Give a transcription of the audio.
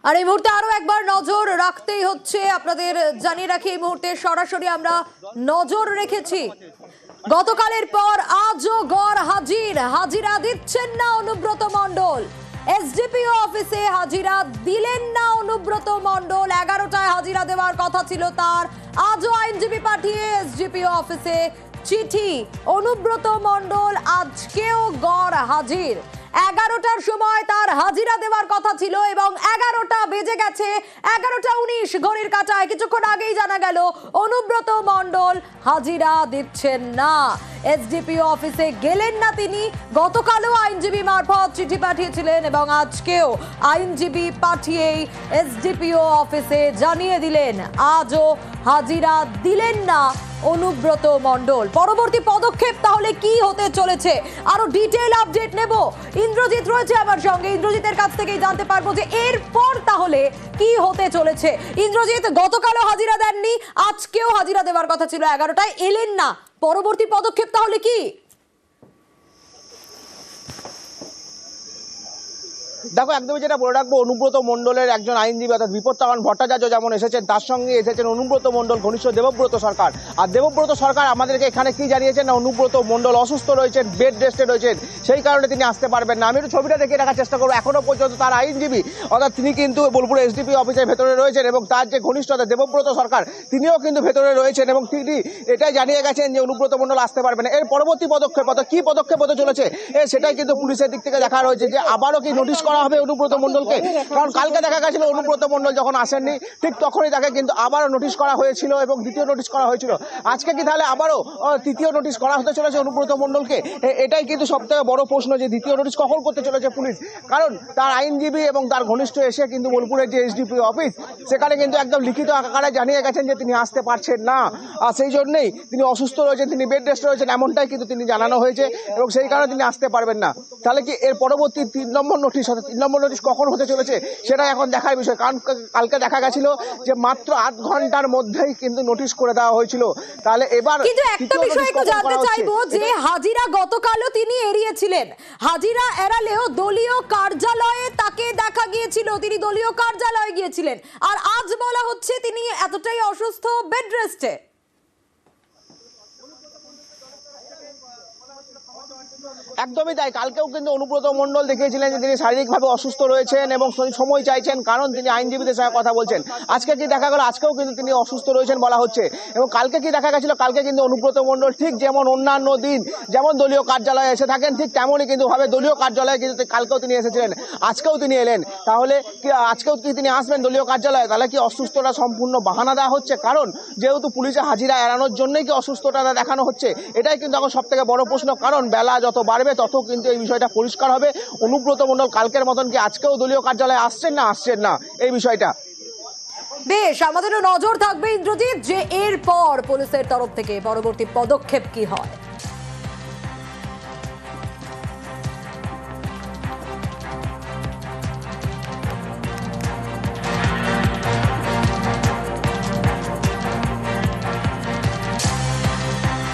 আর এই মুহূর্তে আরো একবার নজর রাখতেই হচ্ছে, আপনাদের জানিয়ে রাখি এই মুহূর্তে সরাসরি আমরা নজর রেখেছি। গতকালের পর আজও গড় হাজিরা দিচ্ছেন না অনুব্রত মণ্ডল। এসডিপিও অফিসে হাজিরা দিলেন না অনুব্রত মণ্ডল। 11টায় হাজিরা দেওয়ার কথা ছিল তার, আজও আইনজীবী পাঠিয়ে এসডিপিও অফিসে চিঠি। অনুব্রত মণ্ডল আজকেও গড় হাজির। 11টার সময় তার হাজিরা দেওয়ার কথা ছিল এবং 11টা বেজে গেছে, 11টা 19 ঘড়ির কাঁটায়। কিছুক্ষণ আগেই জানা গেল অনুব্রত মণ্ডল হাজিরা দিচ্ছেন না, এসডিপিও অফিসে গেলেন না তিনি। গতকালও আইনজীবী মারফত চিঠি পাঠিয়েছিলেন এবং আজকেও আইনজীবী পাঠিয়েই এসডিপিও অফিসে জানিয়ে দিলেন আজও হাজিরা দিলেন না অনুব্রত মণ্ডল। পরবর্তী পদক্ষেপ তাহলে কি হতে চলেছে, আরো ডিটেইল আপডেট নেব। ইন্দ্রজিৎ রয়েছে আমার সঙ্গে, ইন্দ্রজিতের কাছ থেকেই জানতে পারবো যে এরপর তাহলে কি হতে চলেছে। ইন্দ্রজিৎ, গতকালও হাজিরা দেননি, আজকেও হাজিরা দেওয়ার কথা ছিল, 11টায় এলেন না, পরবর্তী পদক্ষেপ তাহলে কি? দেখো, একদমই যেটা বলে রাখবো, অনুব্রত মণ্ডলের একজন আইনজীবী অর্থাৎ বিপত্তাবান ভট্টাচার্য যেমন এসেছেন, তার সঙ্গে এসেছেন অনুব্রত মণ্ডল ঘনিষ্ঠ দেবব্রত সরকার। আর দেবব্রত সরকার আমাদেরকে এখানে কি জানিয়েছেন না, অনুব্রত মণ্ডল অসুস্থ রয়েছেন, বেড রেস্টে রয়েছেন, সেই কারণে তিনি আসতে পারবেন না। আমি একটু ছবিটা দেখে রাখার চেষ্টা করবো। এখনো পর্যন্ত তার আইনজীবী অর্থাৎ তিনি কিন্তু বোলপুর এসডিপি অফিসের ভেতরে রয়েছেন এবং তার যে ঘনিষ্ঠতা দেবব্রত সরকার, তিনিও কিন্তু ভেতরে রয়েছেন এবং তিনি এটাই জানিয়ে গেছেন যে অনুব্রত মণ্ডল আসতে পারবেন না। এর পরবর্তী পদক্ষেপ কি পদক্ষেপ হতে চলেছে সেটাই কিন্তু পুলিশের দিক থেকে দেখা রয়েছে, যে আবারও কি নোটিশ করা হবে অনুব্রত মণ্ডলকে। কারণ কালকে দেখা গেছিল অনুব্রত মণ্ডল যখন আসেননি, ঠিক তখনই তাকে কিন্তু আবারও নোটিশ করা হয়েছিল এবং দ্বিতীয় নোটিশ করা হয়েছিল। আজকে কি তাহলে আবারও তৃতীয় নোটিশ করা হতে চলেছে অনুব্রত মণ্ডলকে? এটাই কিন্তু সব থেকে বড় প্রশ্ন, যে দ্বিতীয় নোটিশ কখন করতে চলেছে পুলিশ। কারণ তার আইনজীবী এবং তার ঘনিষ্ঠ এসে কিন্তু বোলপুরের যে এসডিপি অফিস, সেখানে কিন্তু একদম লিখিত আকারে জানিয়ে গেছেন যে তিনি আসতে পারছেন না, আর সেই জন্যই তিনি অসুস্থ রয়েছেন, তিনি বেড রেস্টে রয়েছেন, এমনটাই কিন্তু তিনি জানানো হয়েছে এবং সেই কারণে তিনি আসতে পারবেন না। তাহলে কি এর পরবর্তী 3 নম্বর নোটিশ, 3 নম্বর নোটিশ কখন হতে চলেছে সেটা এখন দেখার বিষয়। কারণ কালকে দেখা গেছিল যে মাত্র 8 ঘন্টার মধ্যেই কিন্তু নোটিশ করে দেওয়া হয়েছিল। তাহলে এবার কিন্তু একটা বিষয় একটু জানতে চাইবো, যে হাজিরা গতকালও তিনি এড়িয়েছিলেন, হাজিরা এড়ালেও দলীয় কার্যালয়ে তাকে দেখা গিয়েছিল, তিনি দলীয় কার্যালয়ে গিয়েছিলেন, আর আজ বলা হচ্ছে তিনি এতটাই অসুস্থ, বেড রেস্টে। একদমই তাই। কালকেও কিন্তু অনুব্রত মণ্ডল দেখিয়েছিলেন যে তিনি শারীরিকভাবে অসুস্থ রয়েছেন এবং সময় চাইছেন, কারণ তিনি আইনজীবীদের সঙ্গে কথা বলছেন। আজকে কি দেখা গেল, আজকেও কিন্তু তিনি অসুস্থ রয়েছেন বলা হচ্ছে। এবং কালকে কি দেখা গেছিল, কালকে কিন্তু অনুব্রত মণ্ডল ঠিক যেমন অন্যান্য দিন যেমন দলীয় কার্যালয়ে এসে থাকেন, ঠিক তেমনই কিন্তু ভাবে দলীয় কার্যালয়ে কিন্তু কালকেও তিনি এসেছিলেন, আজকেও তিনি এলেন। তাহলে কি আজকেও কি তিনি আসবেন দলীয় কার্যালয়ে? তাহলে কি অসুস্থতা সম্পূর্ণ বাহানা দেওয়া হচ্ছে? কারণ যেহেতু পুলিশে হাজিরা এড়ানোর জন্যই কি অসুস্থতা দেখানো হচ্ছে? এটাই কিন্তু এখন সব থেকে বড় প্রশ্ন। কারণ বেলা যত বাড়বে তত কিন্তু এই বিষয়টা পরিষ্কার হবে অনুব্রত মণ্ডল কালকের মতন কি আজকেও দলীয় কার্যালয়ে আসছেন না এই বিষয়টা। বেশ, আমাদেরও নজর থাকবে ইন্দ্রজিৎ, যে এরপর পুলিশের তরফ থেকে পরবর্তী পদক্ষেপ কি হয়।